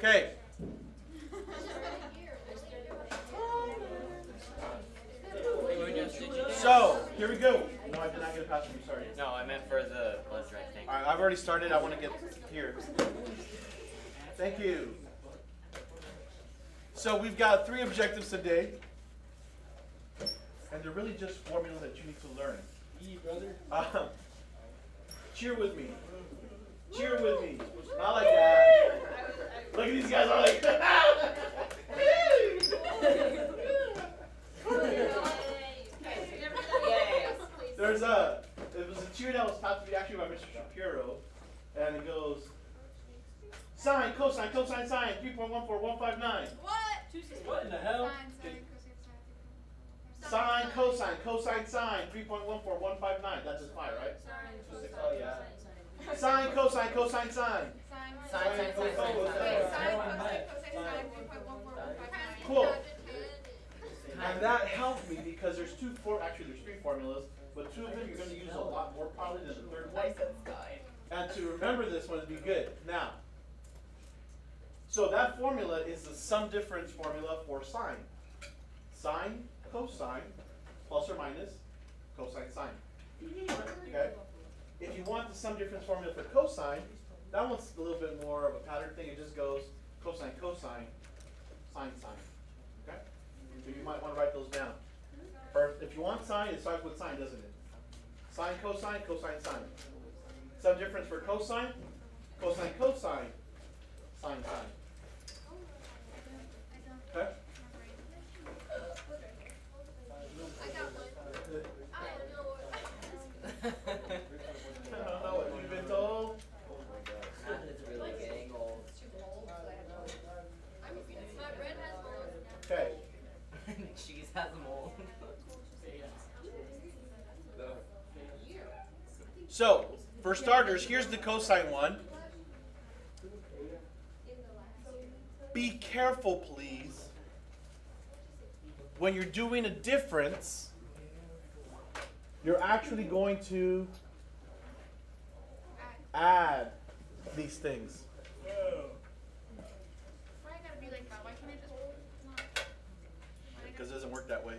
Okay. So, here we go. No, I did not get a pass from you, sorry. No, I meant for the blood drive thing. Alright, I've already started. I want to get here. Thank you. So, we've got 3 objectives today. And they're really just formulas that you need to learn. Brother. Cheer with me. Cheer with me. Not like that. Look at these guys are like. It was a cheer that was taught to me actually by Mr. Shapiro, and it goes sine, cosine, cosine, sine, 3.14159. What? What in the hell? Sine, cosine, cosine, sine, 3.14159. That's just pi, right? Oh yeah. Sine, cosine, cosine, sine. Sine. Cool. And that helped me because there's 3 formulas, but 2 of them you're going to use a lot more probably than the 3rd one. And to remember this one would be good. Now, so that formula is the sum difference formula for sine. Sine, cosine, plus or minus, cosine, sine. Okay? If you want the sum difference formula for cosine, that one's a little bit more of a pattern thing. It just goes cosine, cosine, sine, sine. Okay? So you might want to write those down. Or if you want sine, it starts with sine, doesn't it? Sine, cosine, cosine, sine. Sum difference for cosine, cosine, cosine, sine, sine. Okay? I don't know what you've been told. It's really getting old. Okay. Cheese has mold. So, for starters, here's the cosine one. Be careful, please. When you're doing a difference, you're actually going to add these things. Why I gotta be like that? Why can't I just not? Because it doesn't work that way.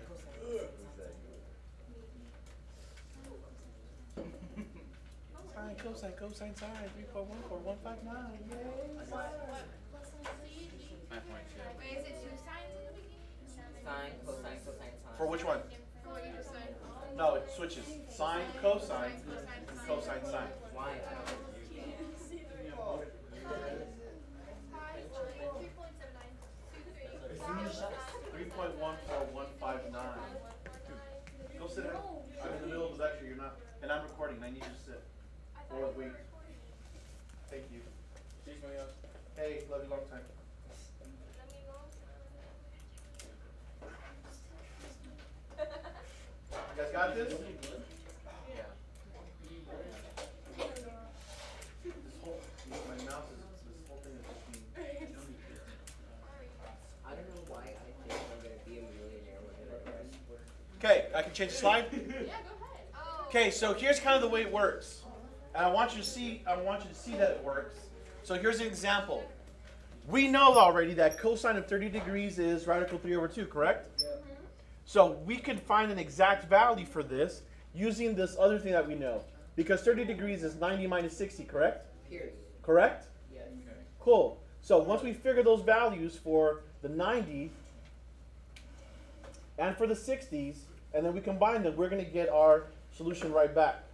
Sine, cosine, cosine, sine, 3.14159. Wait, is it 2 signs in the beginning? Sine, cosine, cosine, sine. For which one? For what you just said. No, it switches. Sine, cosine, and cosine, sine. Why? 3.14159. Go sit down. I'm in the middle of the lecture. You're not, and I'm recording. I need you to sit. Or wait. Thank you. Hey, love you long time. You guys got this? Yeah. My mouse is, this whole thing is just being. I don't know why I think I'm going to be a millionaire when I retire. Okay, I can change the slide. Yeah, go ahead. Oh. Okay, so here's kind of the way it works. And I want you to see that it works. So here's an example. We know already that cosine of 30 degrees is radical 3 over 2, correct? Yeah. So we could find an exact value for this using this other thing that we know. Because 30 degrees is 90 minus 60, correct? Period. Correct? Yes. Cool. So once we figure those values for the 90 and for the 60s, and then we combine them, we're going to get our solution right back.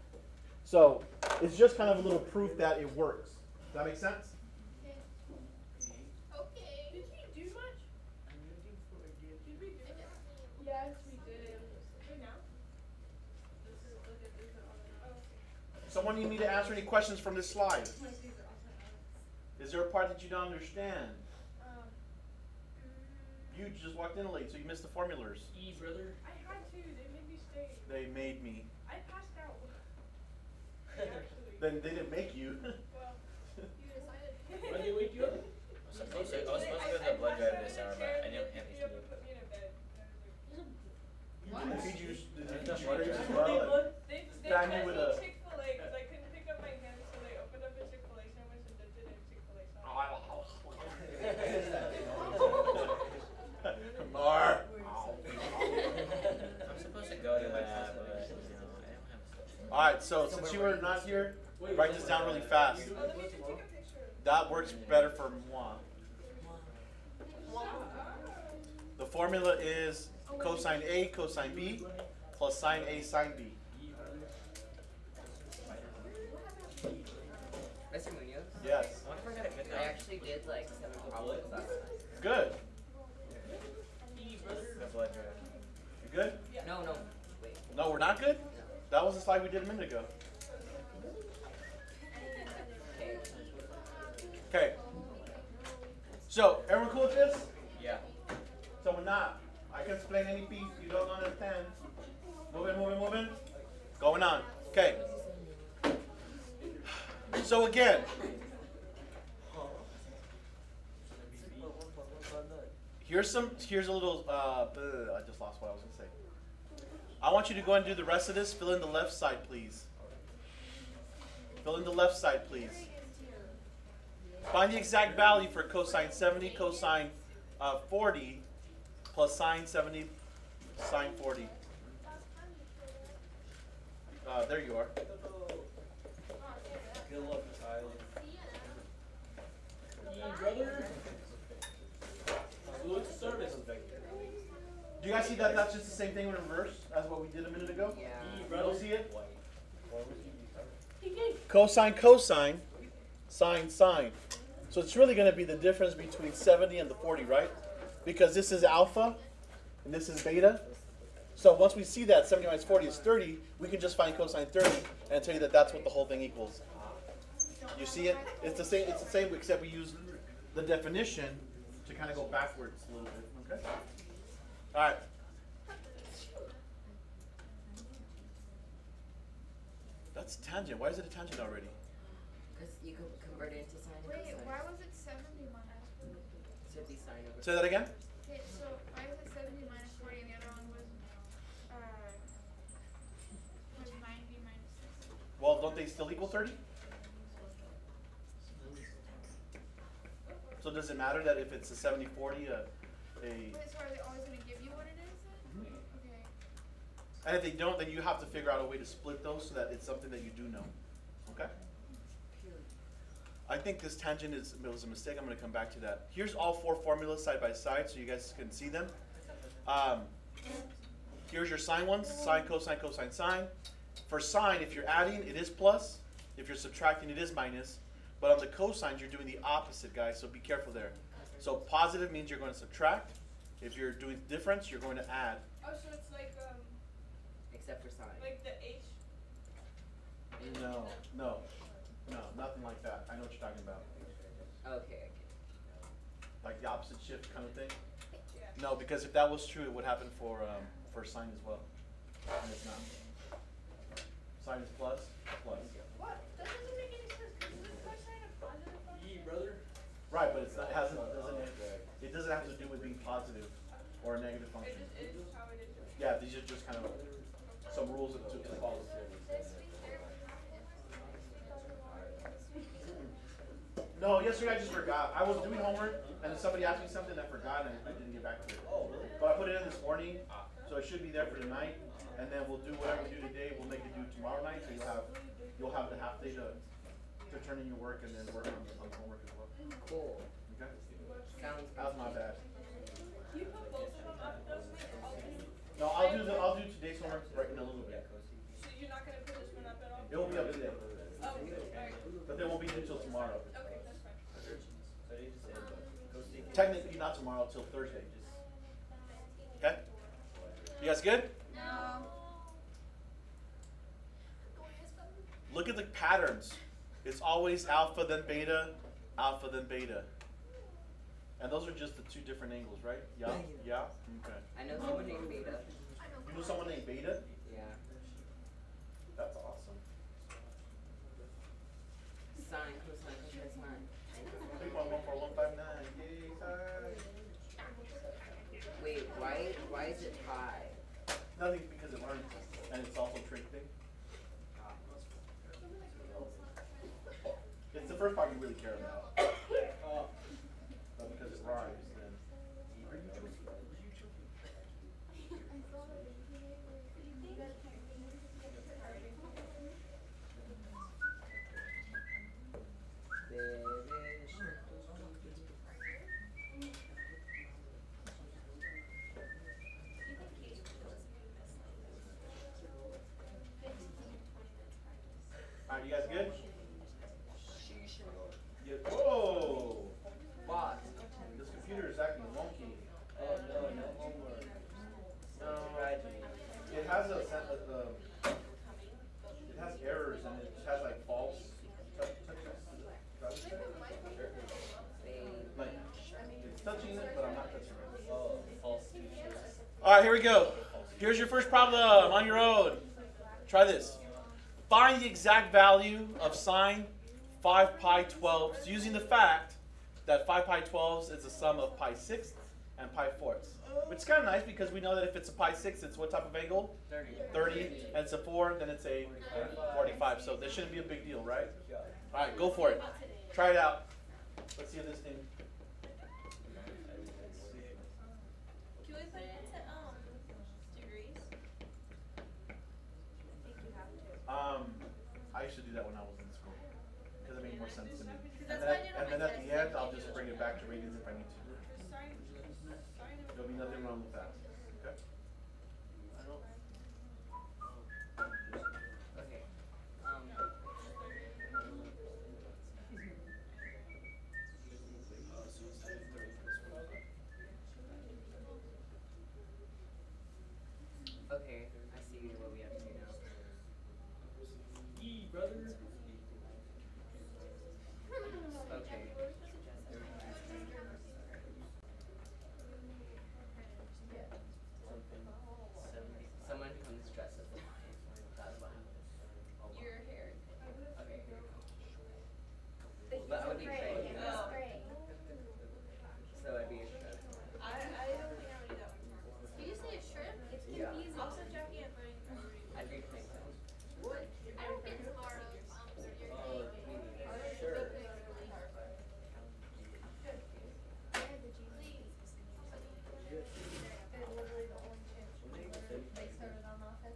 So it's just kind of a little proof that it works. Does that make sense? Okay. Did he do much? Did we do it? Yes, we did. Wait, now? Someone need me to answer any questions from this slide? Is there a part that you don't understand? You just walked in late, so you missed the formulas. Brother. I had to. They made me stay. They made me. I passed out. Actually. Then they didn't make you. Well, You decided. Why they wake you up? I was supposed to go to the blood drive this hour, but I didn't have You have to to put me in a bed. What? Did they feed you grapes as They well? They Fed fed you with me a- Chick-fil-A because I couldn't pick up my hands, so they opened up a Chick-fil-A sandwich and dipped it in Chick-fil-A sauce. Alright, so since you were not here, Wait, write this down really fast. Oh, let me take a picture. That works better for moi. The formula is cosine A, cosine B, plus sine A, sine B. Mr. Munoz? Yes. I actually did like 7 problems last night. Good. You good? No, no. Wait. No, we're not good? That was the slide we did a minute ago. Okay. Okay. So, everyone cool with this? Yeah. Someone not. I can explain any piece you don't understand. Moving. Going on. Okay. So again, here's a little, I just lost what I was going to say. I want you to go and do the rest of this. Fill in the left side, please. Fill in the left side, please. Find the exact value for cosine 70, cosine 40, plus sine 70, sine 40. There you are. Good luck, Tyler. Brother. Salute to service. Do you guys see that that's just the same thing in reverse as what we did a minute ago? Yeah. You don't see it? Cosine, cosine, sine, sine. So it's really going to be the difference between 70 and the 40, right? Because this is alpha and this is beta. So once we see that 70 minus 40 is 30, we can just find cosine 30 and tell you that that's what the whole thing equals. You see it? It's the same except we use the definition to kind of go backwards a little bit. Okay? All right. That's tangent. Why is it a tangent already? Because you could convert it into sine and Wait, cosine. why was it 70 minus 40? So it'd be sine over. Say that again? Okay, so why was it 70 minus 40 and the other one was 90 minus 60? Well, don't they still equal 30? So does it matter that if it's a 70-40, Wait, so are they always going to give you what it is then? Okay. and if they don't, then you have to figure out a way to split those so that it's something that you do know. Okay? I think this tangent was a mistake. I'm going to come back to that. Here's all 4 formulas side by side so you guys can see them. Here's your sine ones, sine, cosine, cosine, sine. For sine, if you're adding, it is plus. If you're subtracting, it is minus. But on the cosines, you're doing the opposite, guys, so be careful there. So positive means you're going to subtract. If you're doing difference, you're going to add. Oh, so it's like Except for sine. like the H. No, nothing like that. I know what you're talking about. Okay. Like the opposite shift kind of thing. Yeah. No, because if that was true, it would happen for sine as well. And it's not. Sine is plus. What? That doesn't make any sense. Isn't this cosine a positive function? Brother. Right, but it doesn't have to do with being positive or a negative It function. just is how it is. Yeah, these are just kind of some rules to follow. No, yesterday I just forgot. I was doing homework and somebody asked me something I forgot and I didn't get back to it. Oh, really? But I put it in this morning, so it should be there for tonight. And then we'll do whatever we do today. We'll make it due tomorrow night, so you'll have the half day to turn in your work and then work on the homework as well. Cool. Okay? Sounds That's my bad. You put both of them up, doesn't it? No, I'll do today's homework right in a little bit. So you're not gonna put this one up at all? It will be up today, Oh, alright. but they won't be until tomorrow. Okay, that's fine. Technically not tomorrow, till Thursday. Okay? You guys good? No. Look at the patterns. It's always alpha then beta, alpha then beta. And those are just the 2 different angles, right? Yeah? Yeah? Okay. I know someone named Beta. You know someone named Beta? Yeah. That's awesome. Sine, cosine, cosine, sine. 3.14159. Yay, side. Wait, why is it pi? Nothing because it learns, and it's also a trig thing. It's the first part you really care about. But because it rhymes, then. good? Yeah. Whoa! What? This computer is acting wonky. Oh no, no homework. No. Tragedy. It has it has errors and it has like false touches. Like it's touching it, but I'm not touching it. Oh, false teachers. All right, here we go. Here's your first problem on your own. Try this. Find the exact value of sine 5 pi 12s using the fact that 5 pi 12s is the sum of pi 6ths and pi 4ths. Which is kind of nice because we know that if it's a pi 6, it's what type of angle? 30. And it's a 4, then it's a 45. So this shouldn't be a big deal, right? All right, go for it. Try it out. Let's see if this thing. Can we put it into degrees? I think you have to. I used to do that when I was in school because it made more sense to me. That's what I did on And then my at the test. end, I'll just bring it back to radians if I need to. There'll be nothing wrong with that. Okay. Okay. Okay, I see what we have to do now. Yee, brother. Okay. Someone comes dressed as a lion. That's what happened. Your hair. Okay, here we go. The But I would be gray. gray. It's gray. So I'd be a shrimp. I don't think I would do that one. Did you say a shrimp? It's Yeah. confusing. Also, Jackie and mine. I'd be plankton. What? I don't get tomorrow. Sure.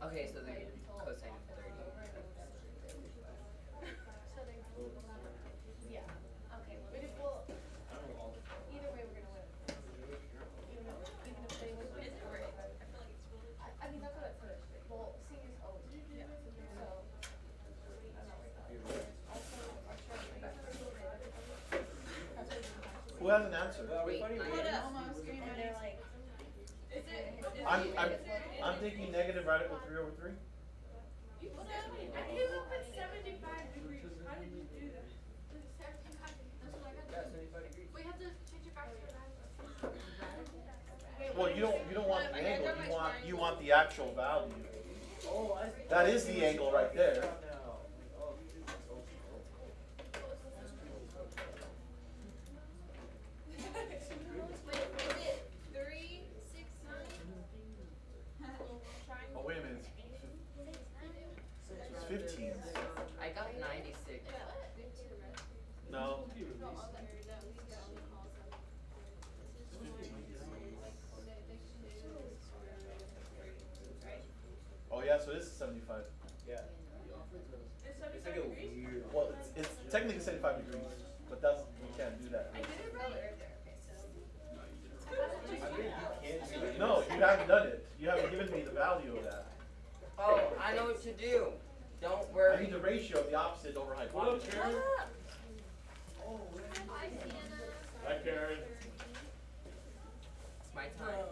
Okay, so the cosine of 30. Yeah. Okay. Well, I don't know all the either way, we're gonna win. Even if they win. Is it right? I feel like it's really. I mean, that's what it says. Well, seniors always. Yeah. So, I'm not worried about it. Also, our short Who has an answer? Are we Wait, funny? not Hold yet. up. Almost. And they're like, Is it? I'm thinking negative radical 3 over 3. I think we put 75 degrees. How did you do that? Yeah, 75 degrees. We have to change it back to Well, you don't want the angle. You want the actual value. Oh, That is the angle right there. Now. Oh, Wait, is it 3, 6, 9? Oh wait a minute. It's 15. I got 96. No. Oh yeah, so this is 75. yeah. It's It's 75 like a degrees? weird. Well, it's technically 75 degrees, but that's you can't do that. I did it right. I mean, you can't do it. No, you haven't done it. You haven't given me the value of that. Oh, I know what to do. Don't I worry. need the ratio of the opposite over What up, hypotenuse. Karen? Hi, Sienna. Hi, Karen. It's my time.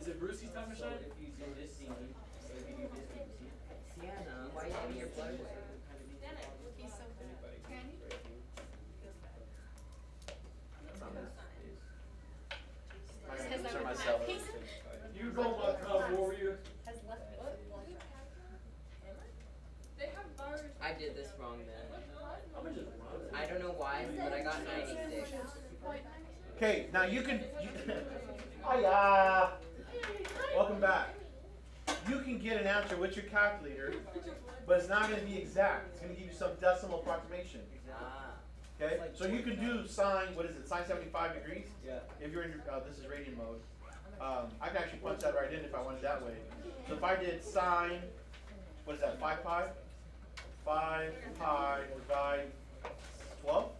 Is it Brucey's time to shine? If you do this scene, so if you do this scene, Sienna, why are you giving your blood away? He's so good. Candy? I'm gonna concern myself. you go, my proud warrior. They have bars. I did this wrong then. I'm gonna just run. I don't know why, but I got 96. Okay, now you can. Hiya. Welcome back. You can get an answer with your calculator, but it's not going to be exact. It's going to give you some decimal approximation. Ah. Okay, so you can do sine. What is it? Sine 75 degrees. Yeah. If you're in your, this is radian mode. I can actually punch that right in if I wanted that way. So if I did sine, what is that? 5 pi. 5 pi divide 12.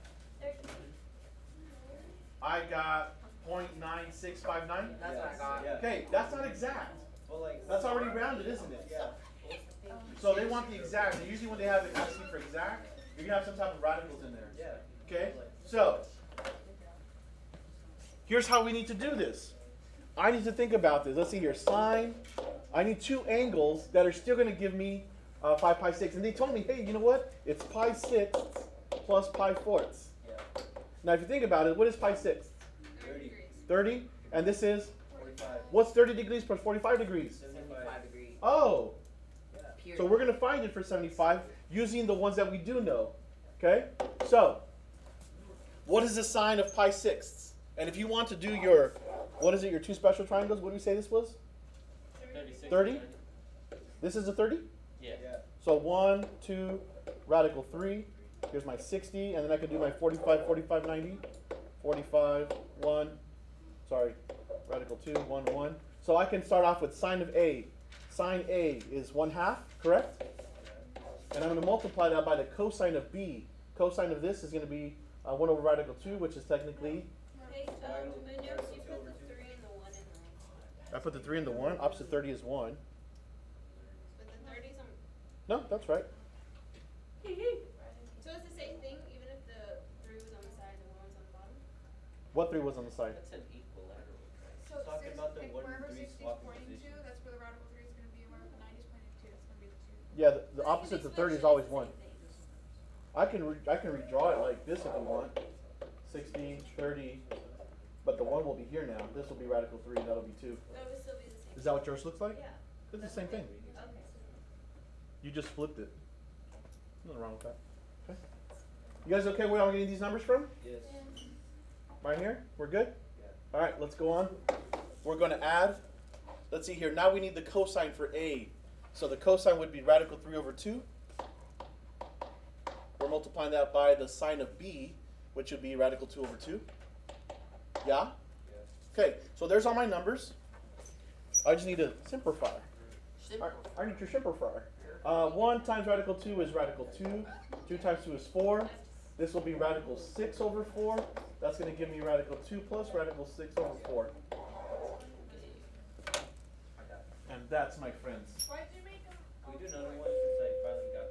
I got 0.9659. That's what I got. Yeah. Okay, that's not exact. Well, like. That's already rounded, isn't it? Yeah. So they want the exact. And usually when they have it asking for exact, You're gonna have some type of radicals in there. Yeah. Okay? So here's how we need to do this. I need to think about this. Let's see here. Sine. I need two angles that are still going to give me 5 pi 6. And they told me, hey, you know what? It's pi 6 plus pi fourths. Yeah. Now, if you think about it, what is pi 6? 30. 30. And this is? 45. What's 30 degrees plus 45 degrees? 75 degrees. Oh. Period. So we're going to find it for 75 using the ones that we do know. Okay? So, what is the sine of pi 6? And if you want to do your, what is it, your two special triangles, what do we say this was? 36. 30? This is a 30? Yeah. So 1, 2, radical 3. Here's my 60, and then I can do my 45, 45, 90. 45, 1. Sorry, radical 2, 1, 1. So I can start off with sine of A. Sine A is 1/2, correct? And I'm going to multiply that by the cosine of B. Cosine of this is going to be 1 over radical 2, which is technically, Hey, I noticed you put the 3 and the 1 in there. I put the 3 and the 1. Opposite 30 is 1. But the 30's on. No, that's right. So it's the same thing, even if the 3 was on the side and the 1 was on the bottom? What 3 was on the side? That's an equilateral. So Talking about the like 1 wherever and 3 60 is swapping pointing to, positions. that's where the radical 3 is going to be, and wherever the 90 is pointing to, that's going to be the 2. Yeah, the opposite to 30 is always 1. I can redraw it like this if you want. 60, 30, but the 1 will be here now. This will be radical 3, that'll be 2. That would still be the same. Is that what yours looks like? Yeah. It's the same thing. Okay. You just flipped it. Nothing wrong with that. Okay. You guys okay where I'm getting these numbers from? Yes. Right here? We're good? Yeah. All right, let's go on. We're going to add. Let's see here. Now we need the cosine for A. So the cosine would be radical 3 over 2. We're multiplying that by the sine of B, which would be radical 2 over 2. Yeah? Okay, so there's all my numbers. I just need to simplify. I need to simplify. 1 times radical 2 is radical 2. 2 times 2 is 4. This will be radical 6 over 4. That's going to give me radical 2 plus radical 6 over 4. And that's my friends. Why'd you make them? We do another one since I finally got.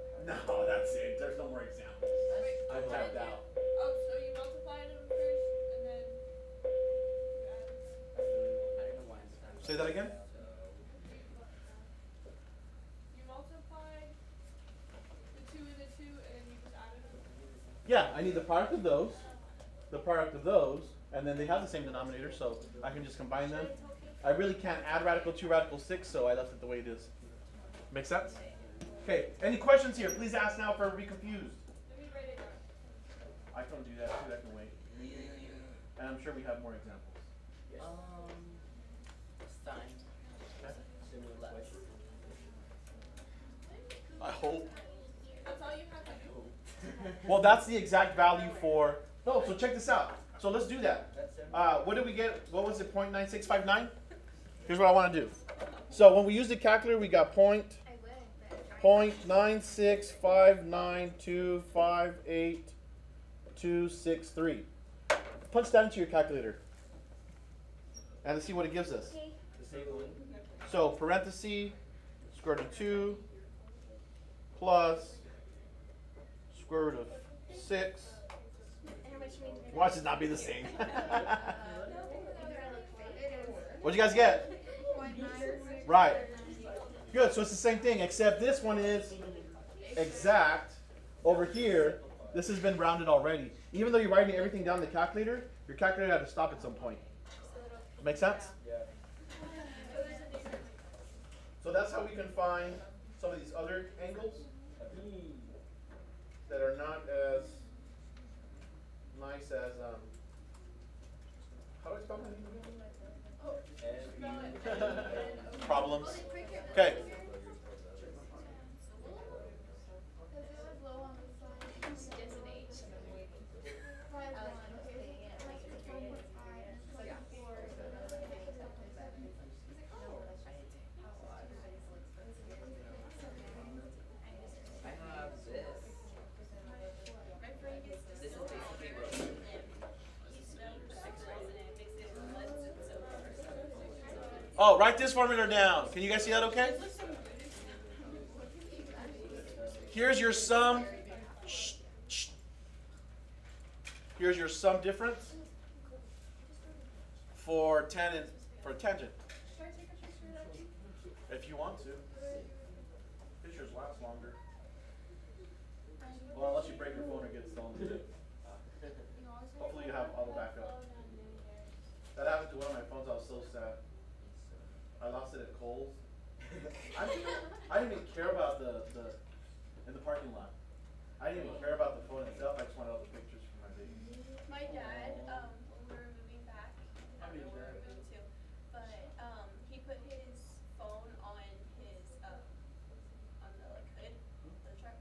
No, that's it. There's no more examples. I tapped out. Oh, so you multiplied them first, and then you added them? I don't know why it's not. Say that again? You multiplied the 2 and the 2, and then you just added them? Yeah, I need the product of those, and then they have the same denominator, so I can just combine them. I really can't add radical 2, radical 6, so I left it the way it is. Make sense? Okay, any questions here? Please ask now if I be confused. Let me write it down. I can do that too, that can wait. And I'm sure we have more examples. Sine. Okay. Similar question. I hope. That's all you have to do? Well, that's the exact value for, no, so check this out. So let's do that. That's it. What did we get? What was it, 0.9659? Here's what I want to do. So when we use the calculator, we got 0.9659258,263. Punch that into your calculator. And let's see what it gives us. The same one. So parenthesis, square root of 2, plus square root of 6. Watch it not be the same. What'd you guys get? Right. Good, so it's the same thing, except this one is exact. Over here, this has been rounded already. Even though you're writing everything down in the calculator, your calculator had to stop at some point. Make sense? Yeah. So that's how we can find some of these other angles that are not as nice as, how do I spell that? Problems. Okay. I have this. This is basically what Oh, write this formula down. Can you guys see that okay? Here's your sum. Shh, Here's your sum difference for tangent. Should I take a picture of that too? If you want to. Pictures last longer. Well, unless you break your phone or get stolen. Hopefully you have auto backup. That happened to one of my phones. I was so sad. I lost it at Kohl's. I didn't even care about the in the parking lot. I didn't even care about the phone itself. I just wanted all the pictures from my baby. My dad, when we were moving back, I don't know where we moved to, but he put his phone on his on the like hood of the truck,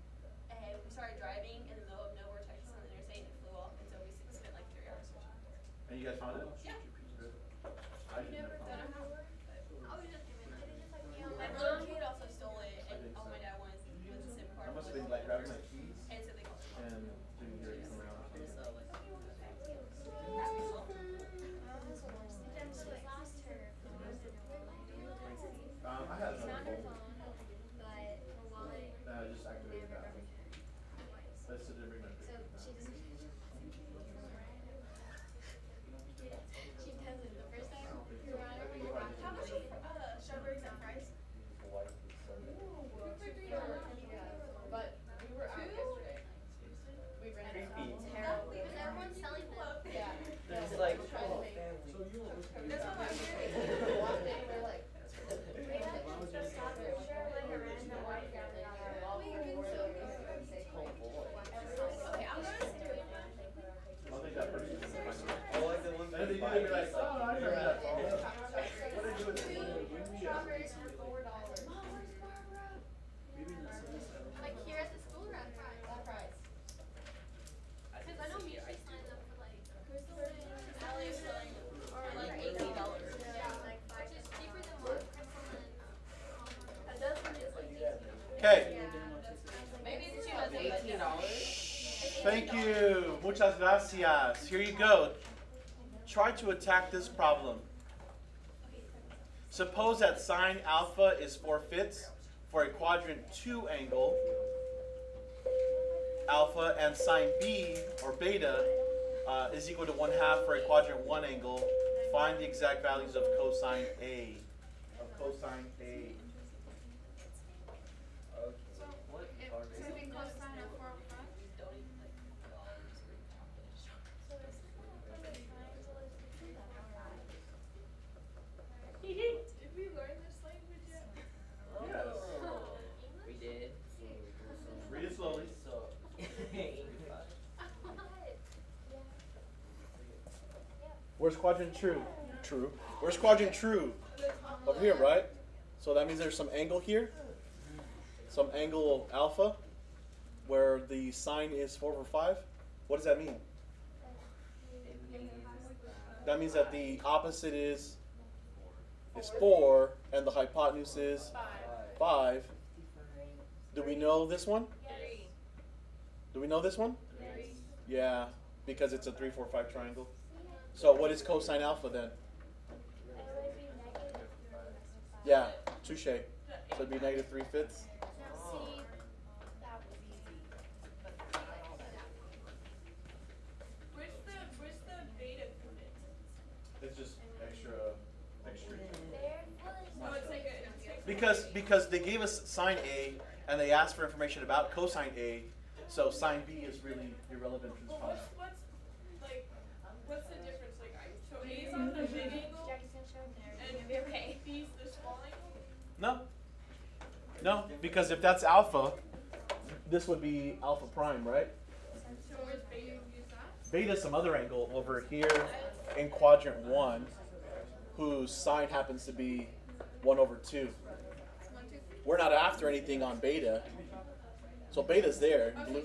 and we started driving in the middle of nowhere, Texas, on the interstate, and it flew off, and so we spent like 3 hours searching. And you guys found it? Yeah. I didn't Never find done it. it before, but my little kid also stole it, and all my dad wanted was a SIM card. I must have been like grabbing my keys And so they called it. and didn't hear it come around. So like, I had another phone. And I just activated that one. That's to bring my picture. how much are strawberries and fries? But we were out yesterday. We rented out. Was everyone selling them? Yeah. It's like, Trying to oh, make- family. That's what I'm hearing. One day we're like, Okay, I'm gonna I don't think that person is gonna find it. I like the ones And then that you're gonna be buy. like, oh, I remember that phone. What did you do with it? strawberries for $4. like here at the school or at Fry's? That price. Cause I know Misha signed up for like Ellie is selling for like $80. Which is cheaper than what That one is like Okay. maybe it's too much. $18? Thank you. Muchas gracias. Here you go. Try to attack this problem. Suppose that sine alpha is 4/5 for a quadrant 2 angle alpha, and sine b or beta is equal to 1/2 for a quadrant 1 angle. Find the exact values of cosine A. Cosine A. What are they? Moving cosine of 4 front. Don't even like all of these Greek calculations. Did we learn this language yet? Yes. We did. Read it slowly. So, Where's quadrant true? True. Where's quadrant true? Over here, right? So that means there's some angle here. Some angle alpha, where the sine is 4/5. What does that mean? That means that the opposite is 4, and the hypotenuse is 5. Do we know this one? Do we know this one? Yeah, because it's a 3, 4, 5 triangle. So what is cosine alpha then? Yeah, touche. So it'd be -3/5. Where's the beta coordinate? It's just extra. Oh, it's like Because they gave us sine A and they asked for information about cosine A, so sine B is really irrelevant to this problem. what's the difference? Like, so A is on the big angle and B's the small angle? No, because if that's alpha, this would be alpha prime, right? So where's beta? Use that? Beta is some other angle over here in quadrant 1, whose sine happens to be 1/2. We're not after anything on beta, so beta's there. Blue.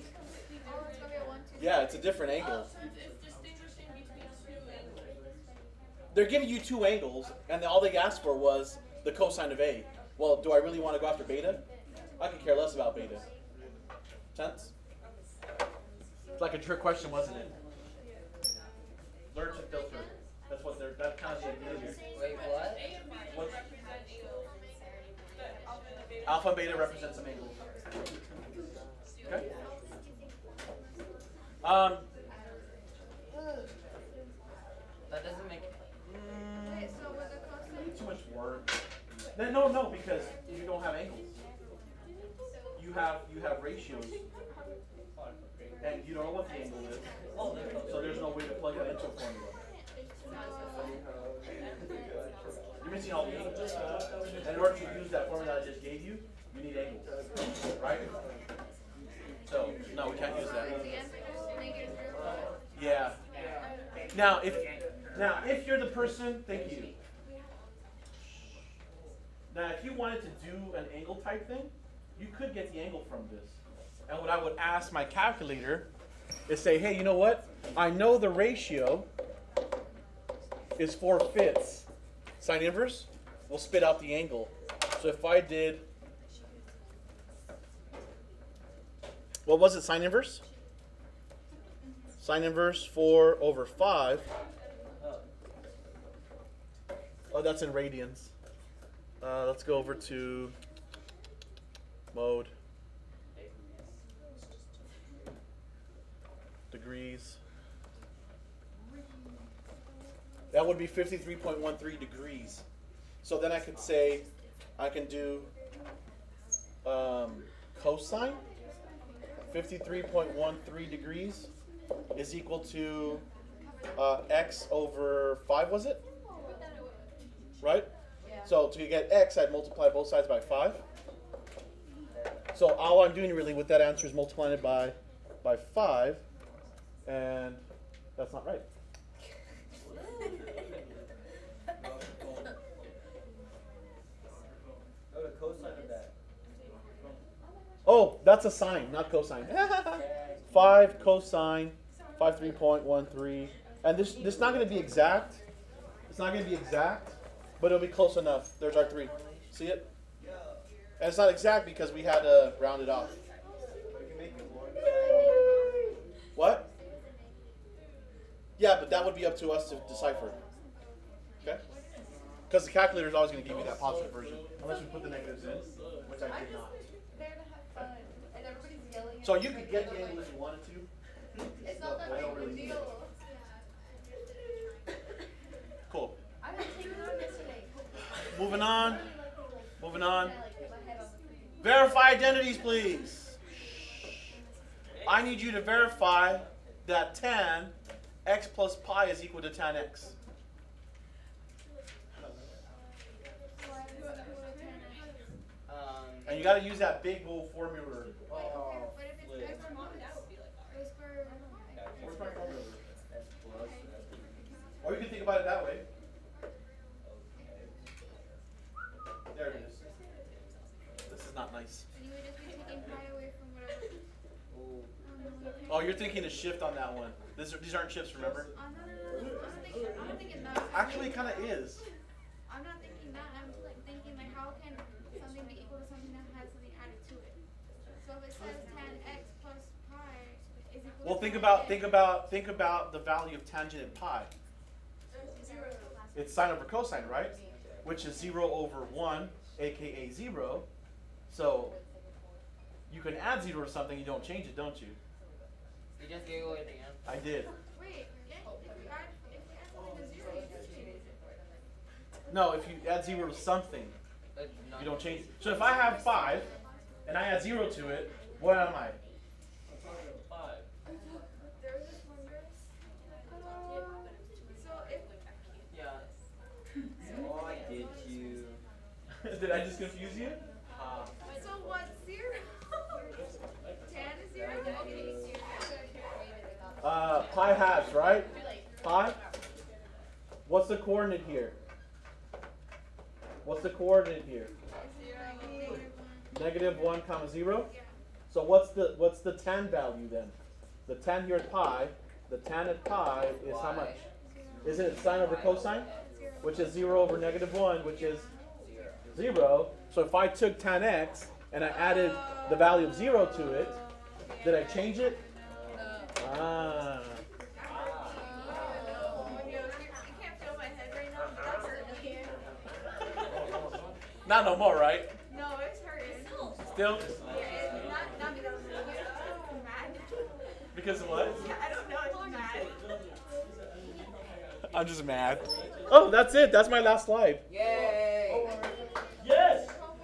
Yeah, it's a different angle. So it's distinguishing between two angles. They're giving you 2 angles, and all they asked for was the cosine of A. Well, do I really want to go after beta? I could care less about beta. Sense? It's like a trick question, wasn't it? Learn to filter. That's kind of the idea here. wait, what? A and B What's- represent angles. But alpha and the beta. Alpha and beta represent some angles. Okay. Or no, because you don't have angles. You have ratios, and you don't know what the angle is. So there's no way to plug that into a formula. You're missing all the angles. And in order to use that formula I just gave you, you need angles, right? So no, we can't use that. Yeah. Now if you're the person, thank you. Now if you wanted to do an angle type thing, you could get the angle from this. And what I would ask my calculator is say, hey, you know what? I know the ratio is 4/5. Sine inverse will spit out the angle. So if I did, what was it, sine inverse? Sine inverse 4/5. Oh, that's in radians. Let's go over to mode. Degrees. That would be 53.13 degrees. So then I could say, I can do cosine. 53.13 degrees is equal to x over 5, was it? Right? So to get x, I'd multiply both sides by 5. So all I'm doing really with that answer is multiplying it by 5. And that's not right. Oh, that's a sine, not cosine. 5 cosine, 53.13. And this is not going to be exact. It's not going to be exact, but it'll be close enough. There's our 3. See it? And it's not exact because we had to round it off. What? Yeah, but that would be up to us to decipher. Okay? Because the calculator is always going to give you that positive version, unless we put the negatives in, which I did not. So you could get the angle if you wanted to. It's not that big of a deal. Cool. I didn't take it on yesterday. Moving on. Moving on. Verify identities, please. I need you to verify that tan x plus pi is equal to tan x. And you got to use that big old formula. Or you can think about it that way. There it is. This is not nice. Oh, you're thinking a shift on that one. These aren't shifts, remember? I'm not thinking that. Actually, it kind of is. I'm not thinking that. I'm like thinking like, how can something be equal to something that has something added to it? So if it says tan x plus pi is equal Well, to think about the value of tangent at pi. It's sine over cosine, right? Which is 0 over 1, aka 0. So you can add 0 to something, you don't change it, don't you? You just gave away the answer. I did. Wait, if you add something to 0, you just change it. No, if you add 0 to something, you don't change it. So if I have 5 and I add 0 to it, what am I? Oh, I did you. Did I just confuse you? So what's 0? Tan is 0? Pi halves, right? Pi? What's the coordinate here? What's the coordinate here? 1, comma 0. So what's the tan value then? The tan here at pi, the tan at pi is how much? Isn't it sine over cosine? Which is 0 over -1, which is 0. So if I took tan x and I added the value of 0 to it, did I change it? Ah. Not no more, right? No, it's hurting. Still? Yeah, not because I'm mad. Because of what? Yeah, I don't know, it's mad. I'm just mad. Oh, that's it. That's my last slide. Yay!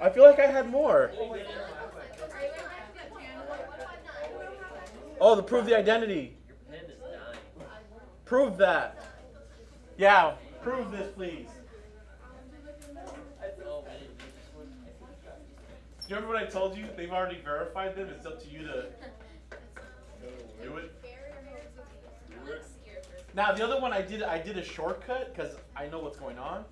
I feel like I had more. Oh, to prove the identity. Your pen is dying. Prove that. Yeah, prove this, please. Oh, I didn't use this one. Do you remember what I told you? They've already verified them. It's up to you to do it. Now the other one I did a shortcut because I know what's going on,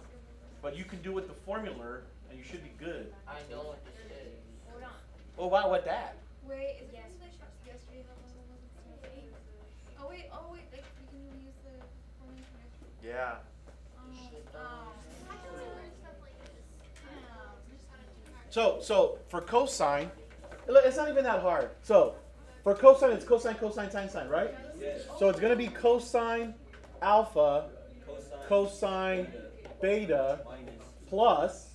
but you can do it with the formula and you should be good. I know what this is. Hold on. Oh wow, what that? Wait, is it because I shot yesterday that level wasn't so big? Oh wait, like we can use the formula from yesterday. Yeah. So for cosine, look, it's not even that hard. So for cosine, it's cosine, cosine, sine, sine, right? So it's going to be cosine alpha, cosine beta, plus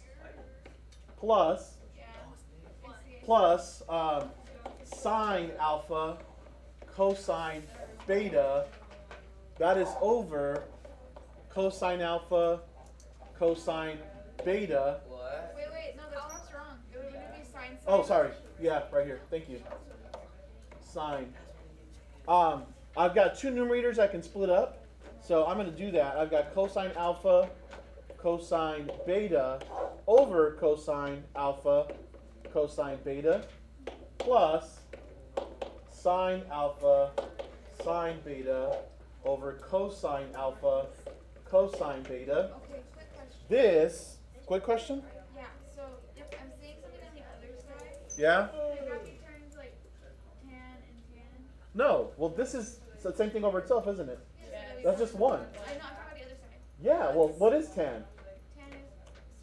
sine alpha, cosine beta. That is over cosine alpha, cosine beta. What? Wait, no, the top's wrong. It would be sine. Oh, sorry. Yeah, right here. Thank you. Sine. I've got two numerators I can split up. So I'm going to do that. I've got cosine alpha, cosine beta over cosine alpha, cosine beta plus sine alpha, sine beta over cosine alpha, cosine beta. Okay, quick question. This, quick question? Yeah, so if I'm seeing something on the other side, Yeah? would that be terms like tan and tan? No. Well, this is the same thing over itself, isn't it? Yes. That's just one. I know, I'm talking about the other side. Yeah, well, what is tan? Tan is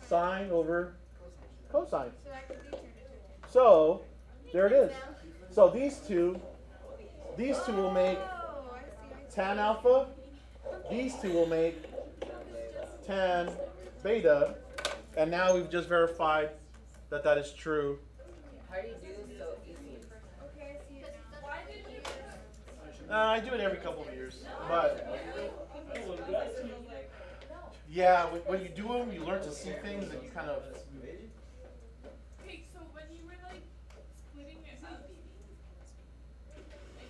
Sine over cosine. So that could be turned into a tan. So, there it is. So these two will make Oh, I see. tan alpha. These two will make tan beta. And now we've just verified that that is true. How do you do this so easy? Okay, I see it now. Why did you? I do it every couple of years. But, yeah, when you do them, you learn to see things and you kind of... Okay, so when you were like splitting it up, and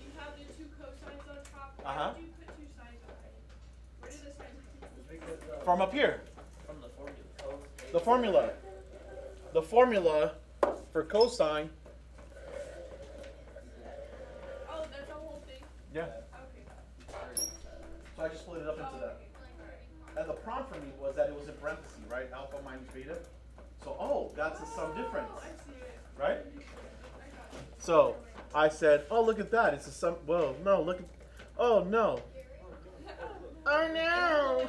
you have the two cosines on top, Uh-huh. why did you put two sines on it? Where did the sines come from? From up here. From the formula. The formula. The formula for cosine. Oh, that's the whole thing? Yeah. Okay. So I just split it up into that. And the prompt for me was that it was in parentheses, right? Alpha minus beta. So, oh, that's a sum difference, Oh, I see it. right? So I said, oh, look at that. It's a sum. Whoa, no, look at. Oh, no. Oh, no.